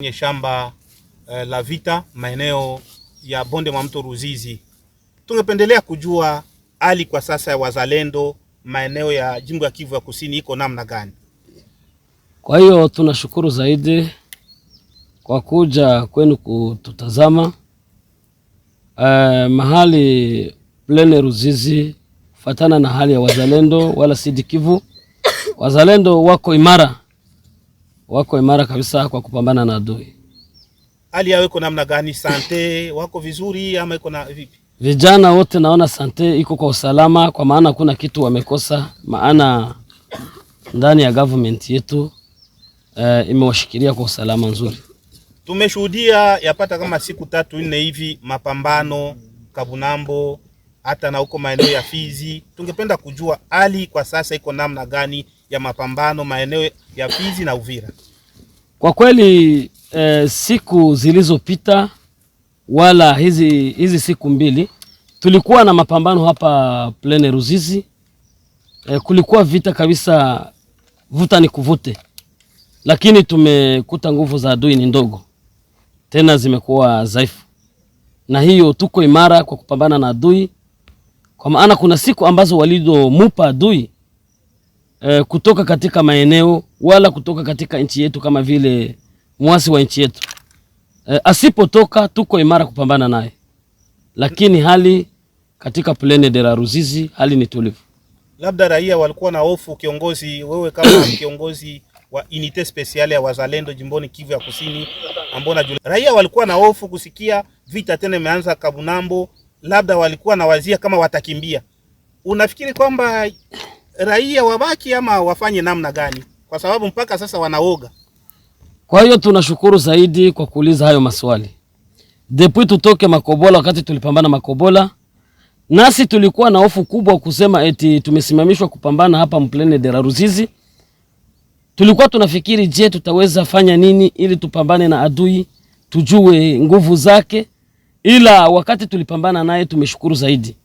Kwenye shamba la vita maeneo ya bonde mwa mto Ruzizi. Tungependelea kujua hali kwa sasa ya wazalendo maeneo ya jimbo ya Kivu ya Kusini iko namna gani? Kwa hiyo tunashukuru zaidi kwa kuja kwenu kututazama mahali Plaine Ruzizi fatana na hali ya wazalendo wala Sud Kivu. Wazalendo wako imara kabisa kwa kupambana na adui. Hali yao iko namna gani? Sante wako vizuri ama iko na vipi? Vijana wote naona sante iko kwa usalama, kwa maana kuna kitu wamekosa, maana ndani ya government yetu imewashikilia kwa usalama nzuri. Tumeshuhudia yapata kama siku 3-4 hivi mapambano Kabunambo hata na huko maeneo ya Fizi. Tungependa kujua hali kwa sasa iko namna gani ya mapambano maeneo ya Fizi na Uvira. Kwa kweli siku zilizopita wala hizi siku mbili tulikuwa na mapambano hapa Plaine Ruzizi. Kulikuwa vita kabisa, vuta ni kuvute, lakini tumekuta nguvu za adui ni ndogo, tena zimekuwa dhaifu, na hiyo tuko imara kwa kupambana na adui, kwa maana kuna siku ambazo walizomupa adui kutoka katika maeneo wala kutoka katika nchi yetu, kama vile mwasi wa nchi yetu asipotoka, tuko imara kupambana naye. Lakini hali katika Plaine de la Ruzizi hali ni tulivu. Labda raia walikuwa na hofu, kiongozi wewe kama kiongozi wa unité spéciale ya wazalendo jimboni Kivu ya Kusini, ambona raia walikuwa na hofu kusikia vita tena imeanza Kabunambo, labda walikuwa na wazia kama watakimbia. Unafikiri kwamba raia wabaki ama wafanye namna gani? Kwa sababu mpaka sasa wanaoga. Kwa hiyo tunashukuru zaidi kwa kuuliza hayo maswali. Depuis tutoke Makobola, wakati tulipambana Makobola, nasi tulikuwa na hofu kubwa kusema eti tumesimamishwa kupambana hapa Plaine de la Ruzizi. Tulikuwa tunafikiri, je, tutaweza fanya nini ili tupambane na adui, tujue nguvu zake. Ila wakati tulipambana naye tumeshukuru zaidi.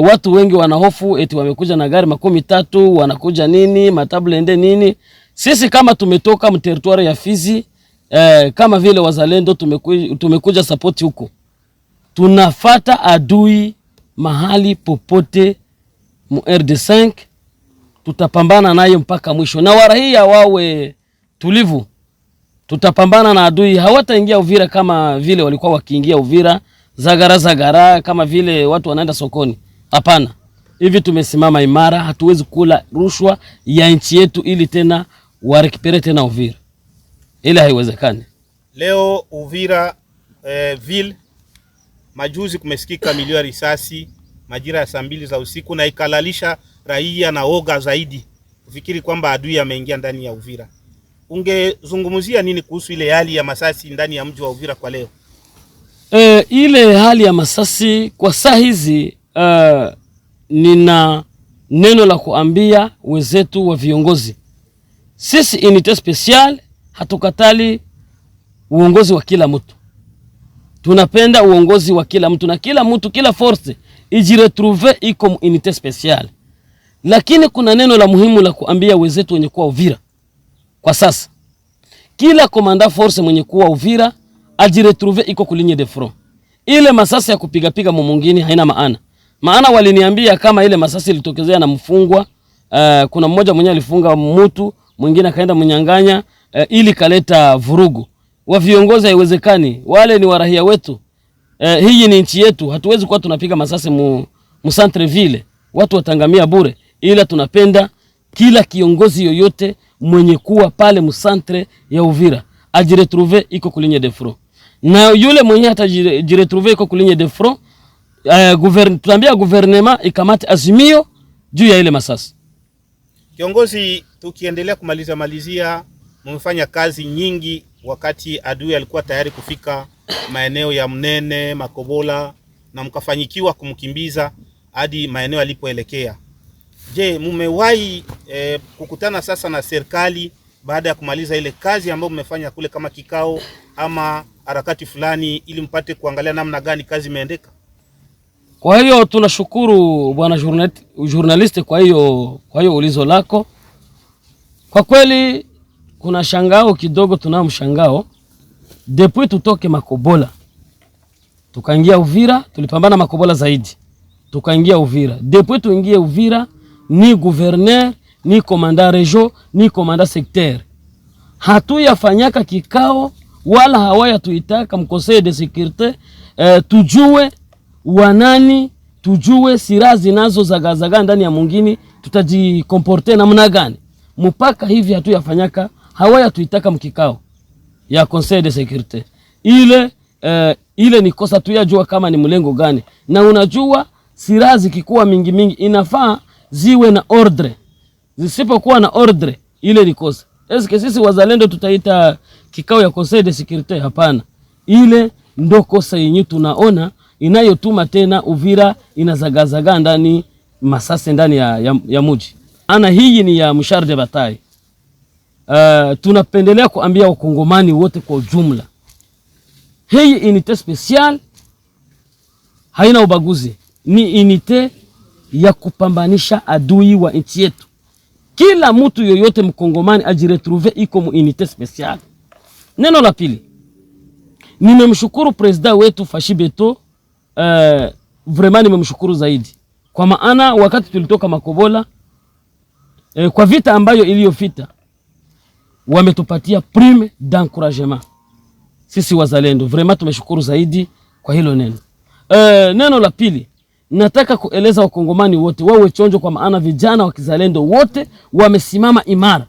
Watu wengi wanahofu eti wamekuja na gari 13 wanakuja nini matablende nini. Sisi kama tumetoka mteritoire ya Fizi, kama vile wazalendo tumekuja support huko. Tunafata adui mahali popote mu RD5, tutapambana naye mpaka mwisho, na warahia wawe tulivu. Tutapambana na adui, hawataingia Uvira kama vile walikuwa wakiingia Uvira zagara kama vile watu wanaenda sokoni. Hapana, hivi tumesimama imara, hatuwezi kula rushwa ya nchi yetu ili tena warekipere tena Uvira. Ile haiwezekani. Leo Uvira ville majuzi kumesikika milio ya risasi majira ya 2 za usiku, na ikalalisha raia na oga zaidi kufikiri kwamba adui ameingia ndani ya Uvira. Ungezungumzia nini kuhusu ile hali ya masasi ndani ya mji wa Uvira kwa leo? Ile hali ya masasi kwa saa hizi, nina neno la kuambia wenzetu wa viongozi. Sisi unité spéciale hatukatali uongozi wa kila mtu. Tunapenda uongozi wa kila mtu, na kila mtu, kila force ijiretrouve iko unité spéciale. Lakini kuna neno la muhimu la kuambia wenzetu wenye kuwa Uvira. Kwa sasa kila komanda force mwenye kuwa Uvira ajiretrouve iko kulinye de front. Ile masasi ya kupiga mwingine haina maana. Maana waliniambia kama ile masasi ilitokezea na mfungwa, kuna mmoja mwenye alifunga mtu, mwingine akaenda mnyang'anya, ili kaleta vurugu. Wa viongozi haiwezekani, wale ni warahia wetu. Hii ni nchi yetu, hatuwezi kuwa tunapiga masasi mu centre ville, watu watangamia bure. Ila tunapenda kila kiongozi yoyote mwenye kuwa pale mu centre ya Uvira ajiretrouve iko kulinye de front. Na yule mwenye atajiretrouve iko kulinye de front, tuambia gouvernement ikamate azimio juu ya ile masasi. Kiongozi, tukiendelea malizia, mmefanya kazi nyingi wakati adui alikuwa tayari kufika maeneo ya Mnene, Makobola, na mkafanyikiwa kumkimbiza hadi maeneo alipoelekea. Je, mumewahi kukutana sasa na serikali baada ya kumaliza ile kazi ambayo mmefanya kule, kama kikao ama harakati fulani, ili mpate kuangalia namna gani kazi imeendeka? Kwa hiyo tunashukuru bwana journalist kwa hiyo ulizo lako. Kwa kweli kuna shangao kidogo, tunao mshangao Depuis tutoke Makobola tukaingia Uvira, tulipambana Makobola zaidi, tukaingia Uvira. Depuis tuingie Uvira, ni gouverneur, ni commandant region, ni commandant secteur hatuyafanyaka kikao wala hawaya tuitaka mkonseye de sécurité tujue wanani, tujue silaha zinazo zagazaga ndani ya mwingine tutajikomporte namna gani. Mpaka hivi hatuyafanyaka, hawaya tuitaka mkikao ya conseil de sécurité. Ile ni kosa tuyajua kama ni mlengo gani. Na unajua silaha zikikuwa mingi mingi inafaa ziwe na ordre. Zisipokuwa na ordre ile ni kosa. Eske sisi wazalendo tutaita kikao ya conseil de sécurité? Hapana. Ile ndo kosa yenye tunaona inayotuma tena Uvira inazagazaga ndani masase ndani ya muji. Ana hii ni ya mshar de bataille. Tunapendelea kuambia wakongomani wote kwa ujumla, hii unité special haina ubaguzi, ni unité ya kupambanisha adui wa nchi yetu. Kila mtu yoyote mkongomani ajiretrouve iko mu unité special. Neno la pili, nimemshukuru president wetu Fashi Beto, vraiment nimemshukuru zaidi, kwa maana wakati tulitoka Makobola kwa vita ambayo iliyofita wametupatia prime d'encouragement sisi wazalendo. Vraiment tumeshukuru zaidi kwa hilo neno. Neno la pili, nataka kueleza wakongomani wote wawe chonjo, kwa maana vijana wa kizalendo wote wamesimama imara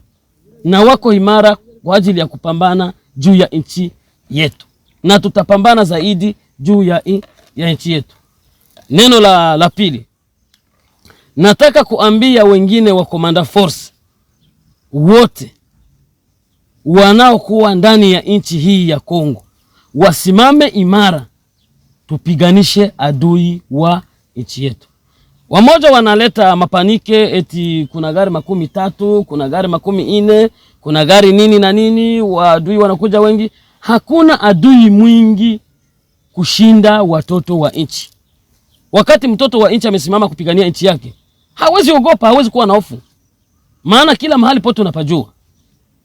na wako imara kwa ajili ya kupambana juu ya nchi yetu, na tutapambana zaidi juu ya nchi yetu. Neno la pili, nataka kuambia wengine wa komanda force wote wanaokuwa ndani ya nchi hii ya Kongo wasimame imara, tupiganishe adui wa nchi yetu. Wamoja wanaleta mapanike eti kuna gari 13, kuna gari 14, kuna gari nini na nini, adui wanakuja wengi. Hakuna adui mwingi kushinda watoto wa nchi. Wakati mtoto wa nchi amesimama kupigania nchi yake, hawezi ogopa, hawezi kuwa na hofu, maana kila mahali pote unapajua.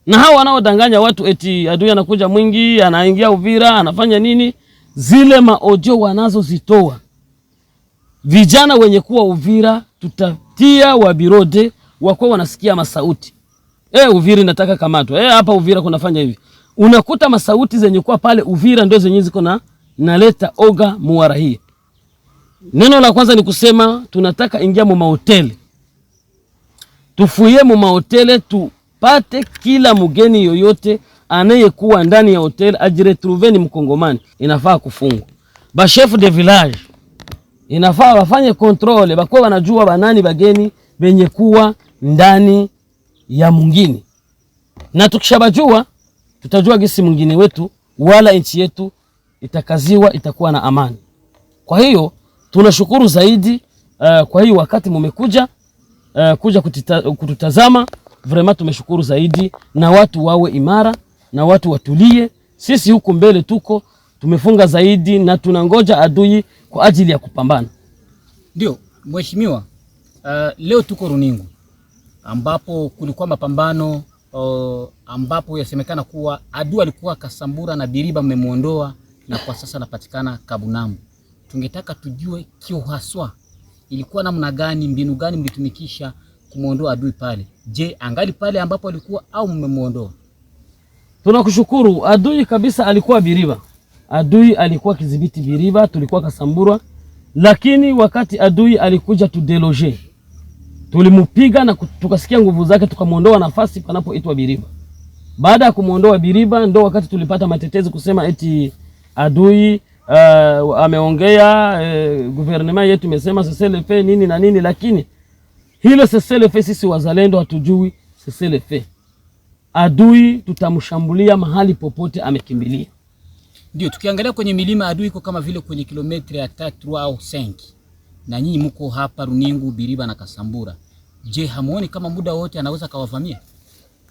Na hao wanaodanganya watu eti adui anakuja mwingi, anaingia Uvira, anafanya nini, zile maojo wanazozitoa vijana wenye kuwa Uvira, tutatia wabirode wako wanasikia masauti. Uvira inataka kamatwa. Hapa Uvira kunafanya hivi. Unakuta masauti zenye kuwa pale Uvira ndio zenye ziko na naleta oga muwarahia. Neno la kwanza ni kusema tunataka ingia mu mahoteli. Tufuye mu mahoteli, tupate kila mgeni yoyote anayekuwa ndani ya hotel ajiretrouve ni mkongomani, inafaa kufungwa. Ba chef de village inafaa wafanye control, bakwe wanajua banani bageni benye kuwa ndani ya mwingine. Na tukishabajua tutajua gisi mwingine wetu wala nchi yetu itakaziwa, itakuwa na amani. Kwa hiyo tunashukuru zaidi kwa hiyo wakati mumekuja kuja kututazama, vraiment tumeshukuru zaidi, na watu wawe imara na watu watulie. Sisi huku mbele tuko tumefunga zaidi na tunangoja adui kwa ajili ya kupambana. Ndio, mheshimiwa, leo tuko Runingu ambapo kulikuwa mapambano ambapo yasemekana kuwa adui alikuwa Kasambura na Biriba mmemuondoa, na kwa sasa anapatikana Kabunambo. Tungetaka tujue kiuhaswa ilikuwa namna gani, mbinu gani mlitumikisha kumuondoa adui pale? Je, angali pale ambapo alikuwa au mmemuondoa? Tunakushukuru. Adui kabisa alikuwa Biriba. Adui alikuwa kidhibiti Biriba, tulikuwa Kasambura, lakini wakati adui alikuja tudeloge, tulimupiga na tukasikia nguvu zake, tukamuondoa nafasi panapoitwa Biriba. Baada ya kumuondoa Biriba ndo wakati tulipata matetezi kusema eti adui ameongea, gouvernement yetu imesema cessez-le-feu nini na nini, lakini hilo cessez-le-feu sisi wazalendo hatujui cessez-le-feu. Adui tutamshambulia mahali popote amekimbilia. Ndio, tukiangalia kwenye milima adui iko kama vile kwenye kilometri ya 3 au 5. Na nyinyi mko hapa Runingu, Biriba na Kasambura. Je, hamuoni kama muda wote anaweza kawavamia?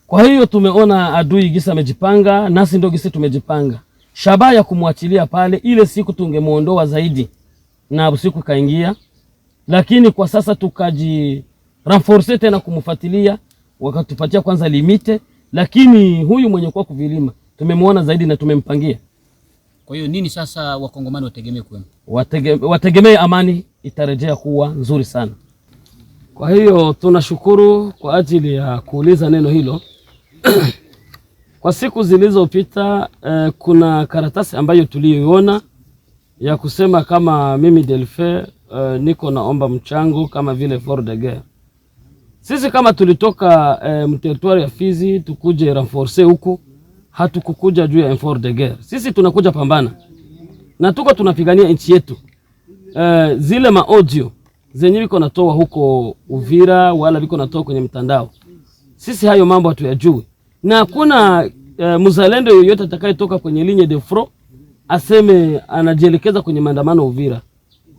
Kwa hiyo tumeona adui gisa amejipanga, nasi ndio gisa tumejipanga. Shabaha ya kumwachilia pale, ile siku tungemuondoa zaidi na usiku kaingia, lakini kwa sasa tukaji renforcer tena kumfuatilia, wakatupatia kwanza limite, lakini huyu mwenye kwa kuvilima tumemuona zaidi na tumempangia. Kwa hiyo nini sasa wakongomani wategemee kwenu? Wategemee amani itarejea kuwa nzuri sana. Kwa hiyo tunashukuru kwa ajili ya kuuliza neno hilo. Kwa siku zilizopita kuna karatasi ambayo tuliyoiona ya kusema kama mimi Delfe niko naomba mchango kama vile effort de guerre. Sisi kama tulitoka mteritoire ya Fizi tukuje renforcer huku, hatukukuja juu ya effort de guerre. Sisi tunakuja pambana na tuko tunapigania nchi yetu. Zile maaudio zenye biko natoa huko Uvira wala biko natoa kwenye mtandao, sisi hayo mambo hatuyajui, na hakuna mzalendo yoyote atakayetoka kwenye ligne de front aseme anajielekeza kwenye maandamano Uvira.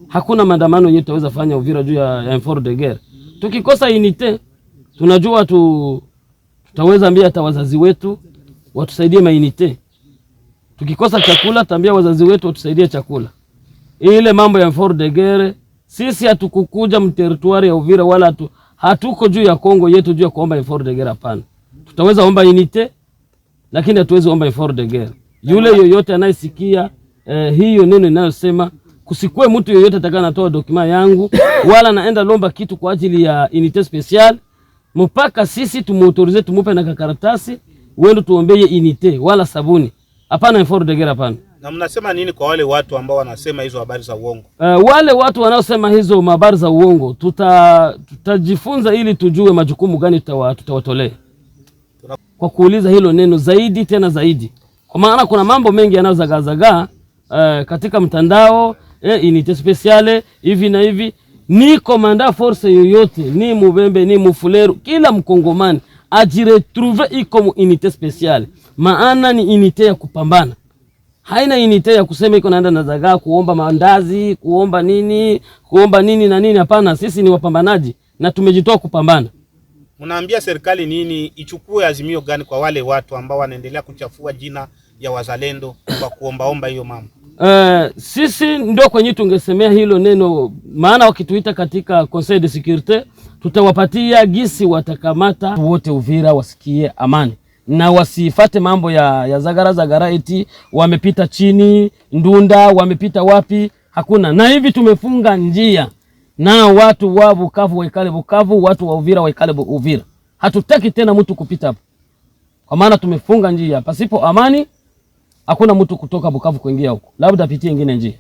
Hakuna maandamano yenyewe tutaweza fanya Uvira juu ya effort de guerre. Tukikosa unite, tunajua tutaweza ambia hata wazazi wetu watusaidie mainite. Tukikosa chakula, tambia wazazi wetu watusaidie chakula. Ile mambo ya effort de guerre, sisi hatukukuja mteritoire ya Uvira wala hatuko juu ya Kongo yetu juu ya kuomba effort de guerre, hapana. Tutaweza omba unite, lakini hatuwezi omba effort de guerre. Yule yoyote anayesikia hiyo neno inayosema kusikue mtu yoyote atakana natoa dokima yangu wala naenda lomba kitu kwa ajili ya unité spéciale, mpaka sisi tumuautorize, tumupe na karatasi wendo tuombeye unité wala sabuni. Hapana effort de guerre, hapana. Na mnasema nini kwa wale watu ambao wanasema hizo habari za uongo? Wale watu wanaosema hizo habari za uongo tutajifunza ili tujue majukumu gani tutawatolea kwa kuuliza hilo neno zaidi tena zaidi, kwa maana kuna mambo mengi yanayozagazaga katika mtandao. Unité spéciale hivi na hivi. Ni komanda force yoyote, ni Mubembe ni Mufuleru, kila mkongomani ajiretrouve iko unité spéciale, maana ni unité ya kupambana. Haina unité ya kusema iko naenda na zagaa kuomba mandazi, kuomba nini na nini. Hapana, sisi ni wapambanaji na tumejitoa kupambana. Mnaambia serikali nini ichukue azimio gani kwa wale watu ambao wanaendelea kuchafua jina ya wazalendo kwa kuombaomba hiyo mambo? Sisi ndio kwenye tungesemea hilo neno, maana wakituita katika Conseil de Sécurité tutawapatia gisi watakamata wote Uvira wasikie amani na wasifate mambo ya zagara eti wamepita chini Ndunda, wamepita wapi. Hakuna. Na hivi tumefunga njia na watu wa Bukavu waikale Bukavu, watu wa Uvira waikale Uvira. Hatutaki tena mtu kupita hapo, kwa maana tumefunga njia. Pasipo amani hakuna mtu kutoka Bukavu kuingia huko, labda apitie nyingine njia.